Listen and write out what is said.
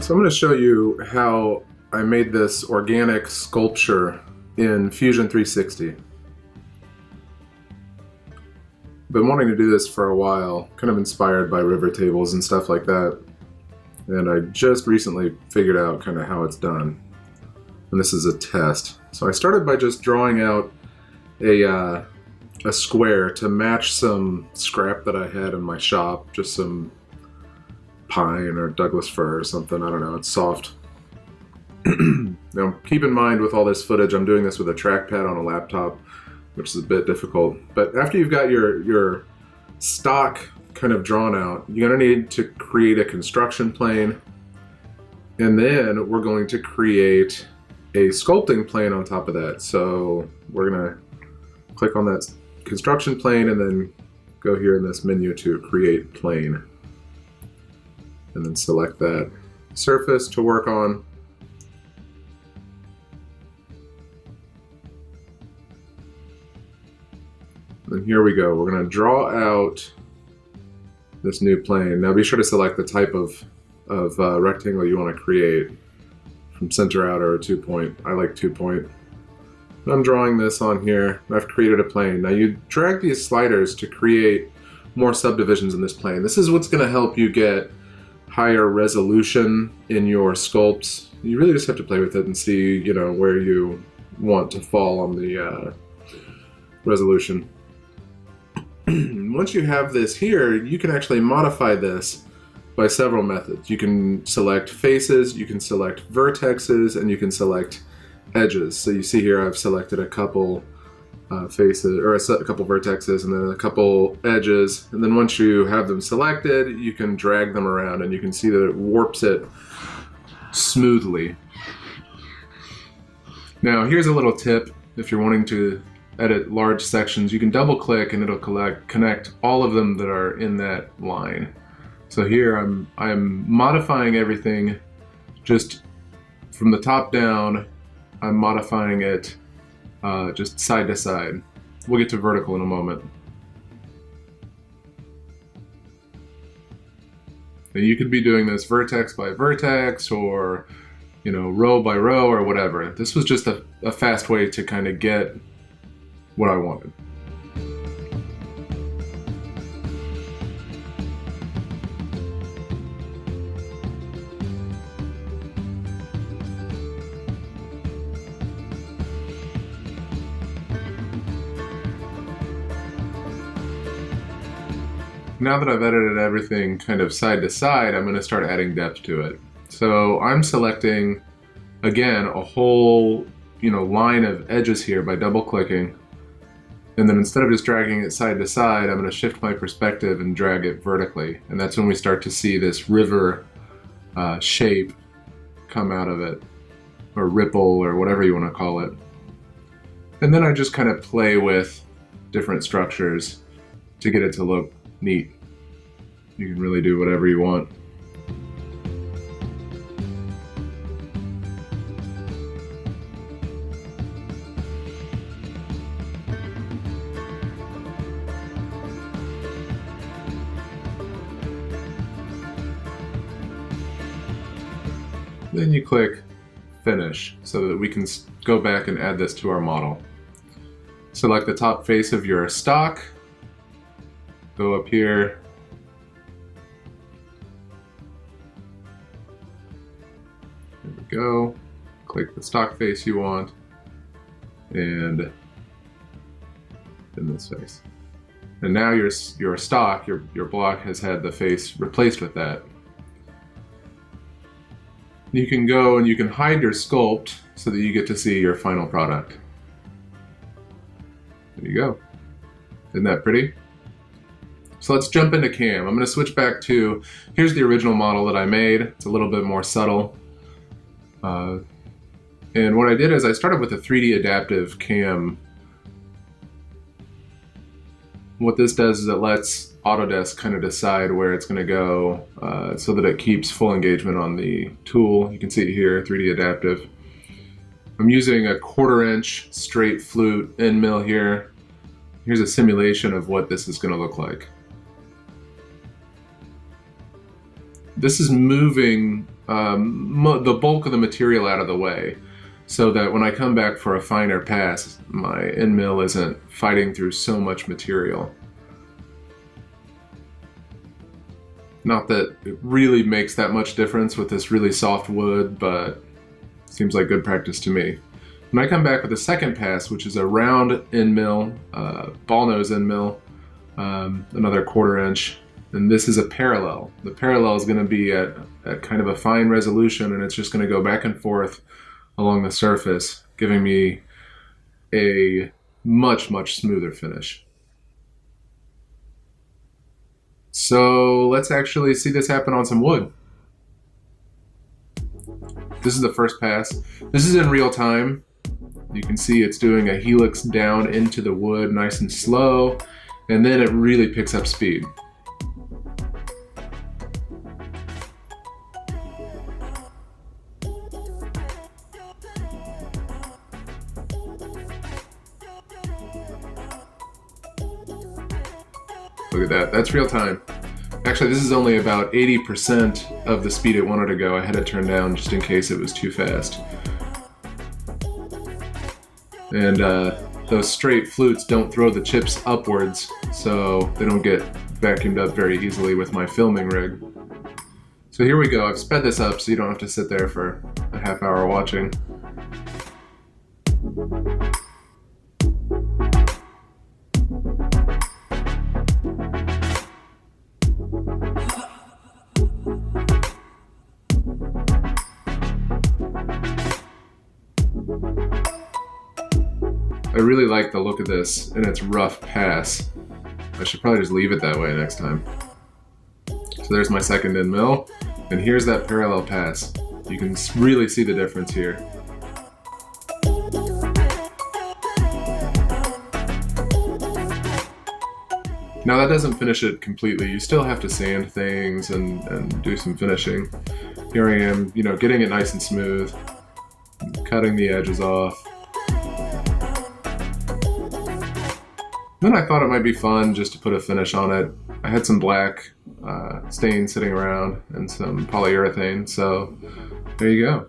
So I'm going to show you how I made this organic sculpture in Fusion 360. Been wanting to do this for a while, kind of inspired by river tables and stuff like that. And I just recently figured out kind of how it's done. And this is a test. So I started by just drawing out a square to match some scrap that I had in my shop, just some pine or Douglas fir or something, I don't know, it's soft. Now keep in mind with all this footage, I'm doing this with a trackpad on a laptop, which is a bit difficult. But after you've got your stock kind of drawn out, you're going to need to create a construction plane, and then we're going to create a sculpting plane on top of that. So we're going to click on that construction plane and then go here in this menu to create plane. And then select that surface to work on. And here we go. We're going to draw out this new plane. Now be sure to select the type of rectangle you want to create, from center out or 2-point. I like 2-point. I'm drawing this on here. I've created a plane. Now you drag these sliders to create more subdivisions in this plane. This is what's going to help you get higher resolution in your sculpts. You really just have to play with it and see, you know, where you want to fall on the resolution. Once you have this here, you can actually modify this by several methods. You can select faces, you can select vertexes, and you can select edges. So you see here I've selected a couple faces, or a couple vertexes, and then a couple edges, and then once you have them selected, you can drag them around and you can see that it warps it smoothly. Now here's a little tip. If you're wanting to edit large sections, you can double click and it'll connect all of them that are in that line. So here I'm modifying everything just from the top down. I'm modifying it just side to side. We'll get to vertical in a moment. And you could be doing this vertex by vertex, or, you know, row by row, or whatever. This was just a fast way to kind of get what I wanted. Now that I've edited everything kind of side to side, I'm going to start adding depth to it. So I'm selecting, again, a whole, you know, line of edges here by double clicking. And then instead of just dragging it side to side, I'm going to shift my perspective and drag it vertically. And that's when we start to see this river shape come out of it, or ripple, or whatever you want to call it. And then I just kind of play with different structures to get it to look neat. You can really do whatever you want. Then you click Finish so that we can go back and add this to our model. Select the top face of your stock, go up here, there we go, click the stock face you want, and in this face. And now your stock, your block has had the face replaced with that. You can go and you can hide your sculpt so that you get to see your final product. There you go. Isn't that pretty? So let's jump into CAM. I'm going to switch back to, here's the original model that I made. It's a little bit more subtle. And what I did is I started with a 3D adaptive CAM. What this does is it lets Autodesk kind of decide where it's going to go so that it keeps full engagement on the tool. You can see it here, 3D adaptive. I'm using a 1/4 inch straight flute end mill here. Here's a simulation of what this is going to look like. This is moving the bulk of the material out of the way, so that when I come back for a finer pass, my end mill isn't fighting through so much material. Not that it really makes that much difference with this really soft wood, but seems like good practice to me. When I come back with a second pass, which is a round end mill, ball nose end mill, another 1/4 inch, and this is a parallel. The parallel is going to be at kind of a fine resolution, and it's just going to go back and forth along the surface, giving me a much, much smoother finish. So let's actually see this happen on some wood. This is the first pass. This is in real time. You can see it's doing a helix down into the wood nice and slow, and then it really picks up speed. Look at that, that's real time. Actually, this is only about 80% of the speed it wanted to go. I had it turned down just in case it was too fast. And those straight flutes don't throw the chips upwards, so they don't get vacuumed up very easily with my filming rig. So here we go. I've sped this up so you don't have to sit there for a half hour watching. I really like the look of this in its rough pass. I should probably just leave it that way next time. So there's my second end mill, and here's that parallel pass. You can really see the difference here. Now that doesn't finish it completely. You still have to sand things and do some finishing. Here I am, getting it nice and smooth, cutting the edges off. Then I thought it might be fun just to put a finish on it. I had some black stain sitting around and some polyurethane, so there you go.